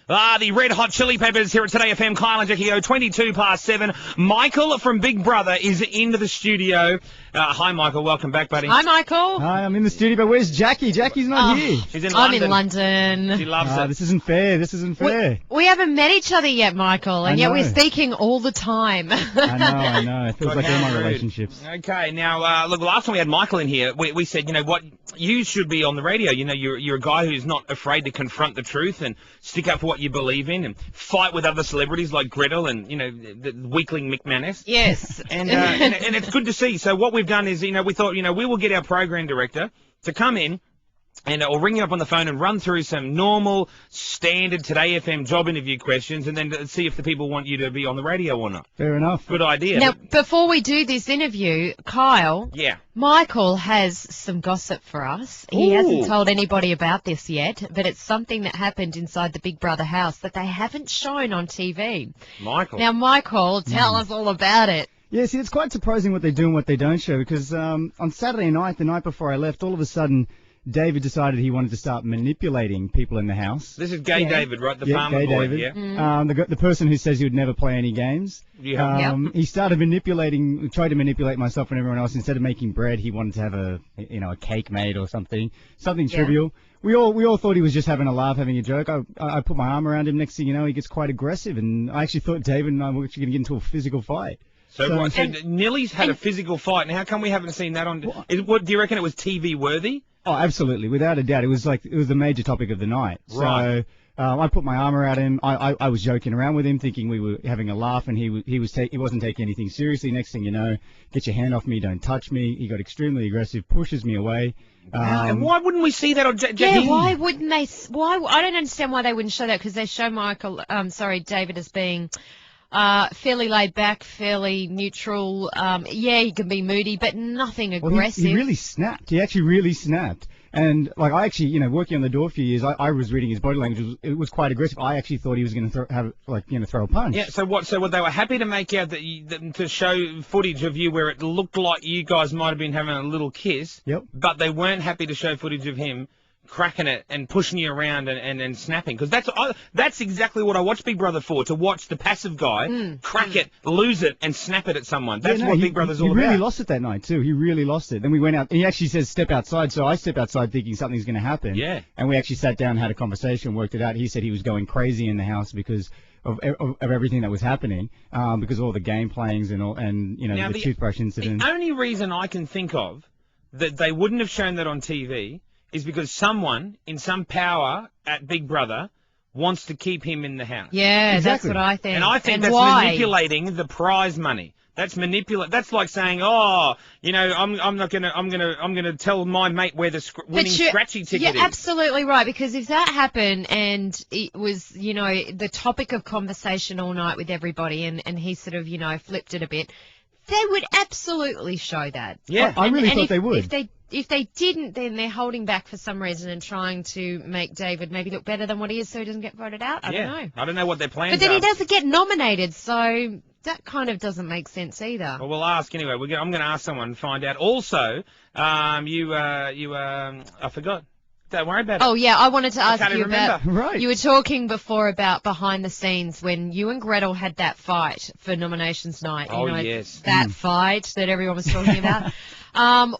The Red Hot Chili Peppers here at Today FM. Kyle and Jackie O, 7:22. Michael from Big Brother is into the studio. Hi, Michael. Welcome back, buddy. Hi, Michael. Hi, I'm in the studio, but where's Jackie? Jackie's not here. She's in I'm London. in London. She loves it. This isn't fair. This isn't fair. We haven't met each other yet, Michael, and I yet know. we're speaking all the time. I know. It feels God, like all how my rude. relationships. Okay, now, look, last time we had Michael in here, we said, you know what, you should be on the radio. You know, you're a guy who's not afraid to confront the truth and stick up for what you believe in and fight with other celebrities like Gretel and, you know, the weakling Mick Maness. Yes. And it's good to see. So what we've done is, you know, we thought, you know, we will get our program director to come in and or ring you up on the phone and run through some normal, standard Today FM job interview questions and then see if the people want you to be on the radio or not. Fair enough. Good idea. Now, before we do this interview, Kyle, Yeah. Michael has some gossip for us. He hasn't Ooh. told anybody about this yet, but it's something that happened inside the Big Brother house that they haven't shown on TV. Michael. Now, Michael, tell us all about it. Yeah, see, it's quite surprising what they do and what they don't show because on Saturday night, the night before I left, all of a sudden, David decided he wanted to start manipulating people in the house. This is Gay Yeah. David, right? The Yeah, farmer Gay boy, David. yeah? The person who says he would never play any games. Yeah. Yep. He started tried to manipulate myself and everyone else. Instead of making bread, he wanted to have a cake made or something Yeah. trivial. We all thought he was just having a laugh, having a joke. I put my arm around him. Next thing you know, he gets quite aggressive, and I actually thought David and I were actually going to get into a physical fight. So Nilly's had a and- physical fight, and how come we haven't seen that on? What do you reckon it was TV worthy? Oh, absolutely, without a doubt. It was the major topic of the night. Right. So I put my arm around him. I was joking around with him, thinking we were having a laugh, and he wasn't taking anything seriously. Next thing you know, get your hand off me, don't touch me. He got extremely aggressive, pushes me away. And why wouldn't we see that on Yeah, Jackie? why wouldn't they? I don't understand why they wouldn't show that, because they show David as being fairly laid back, fairly neutral. Yeah, he can be moody, but nothing aggressive. Well, he really snapped. He actually really snapped. And I actually, working on the door for years, I was reading his body language. It was quite aggressive. I actually thought he was going to throw a punch. Yeah. So what? So what? They were happy to make out to show footage of you where it looked like you guys might have been having a little kiss. Yep. But they weren't happy to show footage of him cracking it and pushing you around and snapping, because that's exactly what I watch Big Brother for, to watch the passive guy crack it, lose it, and snap it at someone. That's what Big Brother's all about. He really lost it that night too. He really lost it. Then we went out, and he actually says step outside, so I stepped outside thinking something's going to happen. Yeah. And we actually sat down, had a conversation, worked it out. He said he was going crazy in the house because of everything that was happening, because of all the game playings and all, and Now, the toothbrush incident. The only reason I can think of that they wouldn't have shown that on TV is because someone in some power at Big Brother wants to keep him in the house. Yeah, Exactly. that's what I think. And I think And that's why? manipulating the prize money. That's That's like saying, I'm gonna tell my mate where the winning scratchy ticket is. You're absolutely right, because if that happened and it was, the topic of conversation all night with everybody, and he sort of, flipped it a bit, they would absolutely show that. Yeah. I really And thought they would. If they didn't, then they're holding back for some reason and trying to make David maybe look better than what he is, so he doesn't get voted out. I don't know. I don't know what their plans But then are. he doesn't get nominated, so that kind of doesn't make sense either. Well, we'll ask anyway. I'm going to ask someone and find out. Also, I forgot. Don't worry about it. Oh, yeah, I wanted to ask can't you even about... remember. Right. You were talking before about behind the scenes when you and Gretel had that fight for nominations night. Oh, yes. That fight that everyone was talking about.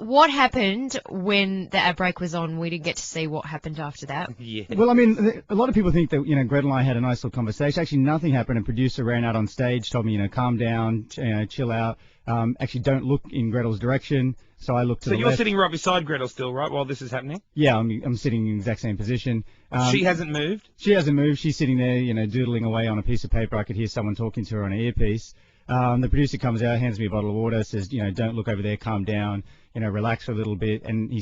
What happened when the ad break was on? We didn't get to see what happened after that. Yeah. Well, I mean, a lot of people think that, Gretel and I had a nice little conversation. Actually, nothing happened. A producer ran out on stage, told me, calm down, chill out. Actually, don't look in Gretel's direction. So I looked to the So left. you're sitting right beside Gretel still, right, while this is happening? Yeah, I'm sitting in the exact same position. She hasn't moved? She hasn't moved. She's sitting there, doodling away on a piece of paper. I could hear someone talking to her on an earpiece. The producer comes out, hands me a bottle of water, says, don't look over there, calm down, relax for a little bit. And he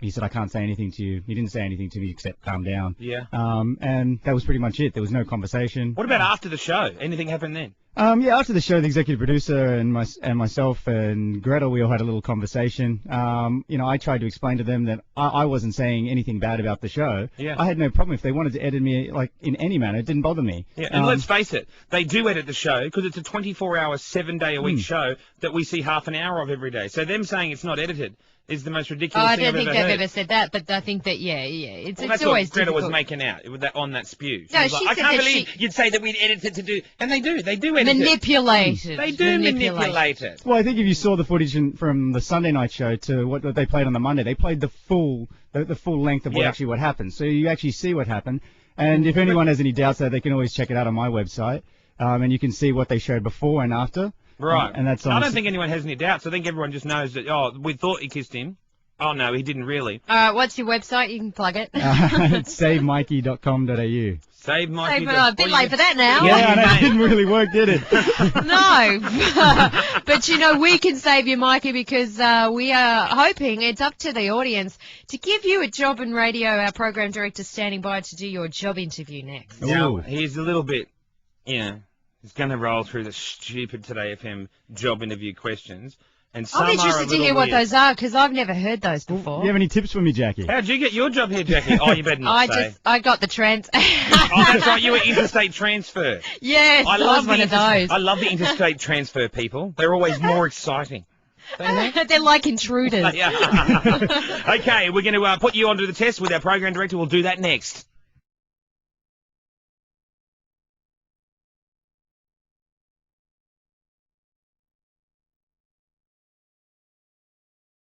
said, I can't say anything to you. He didn't say anything to me except calm down. Yeah. And that was pretty much it. There was no conversation. What about after the show? Anything happened then? Yeah, after the show, the executive producer and myself and Gretel, we all had a little conversation. I tried to explain to them that I wasn't saying anything bad about the show. Yeah. I had no problem if they wanted to edit me in any manner. It didn't bother me. Yeah, and let's face it, they do edit the show because it's a 24-hour, 7-day-a-week show that we see half an hour of every day. So them saying it's not edited is the most Oh, ridiculous I thing don't I've think ever they've heard. ever said that, but I think that, it's Well, that's always what Greta difficult. was making out with that, on that spew. She No, was she like, I said can't that believe you'd say that we'd edit it to do, and they do edit it. Manipulated. They do manipulate it. Well, I think if you saw the footage from the Sunday night show to what they played on the Monday, they played the full length of Yeah. what happened. So you actually see what happened. And if anyone has any doubts, they can always check it out on my website, and you can see what they showed before and after. Right. And that's I don't think anyone has any doubts. I think everyone just knows that, oh, we thought he kissed him. Oh, no, he didn't really. What's your website? You can plug it. It's savemikey.com.au. Save Mikey. A bit late for that now. Yeah, I know, it didn't really work, did it? No. But, we can save you, Mikey, because we are hoping, it's up to the audience, to give you a job in radio, our program director standing by to do your job interview next. Now, Ooh. he's a little bit, he's going to roll through the stupid Today FM job interview questions. And some I'm are a interested to little hear what weird. those are, because I've never heard those Do before. you have any tips for me, Jackie? How'd you get your job here, Jackie? Oh, you better not say. I got the trans. Oh, that's right, you were interstate transfer. Yes, I was one of those. I love the interstate transfer people. They're always more exciting. They're like intruders. Yeah. Okay, we're going to put you onto the test with our program director. We'll do that next.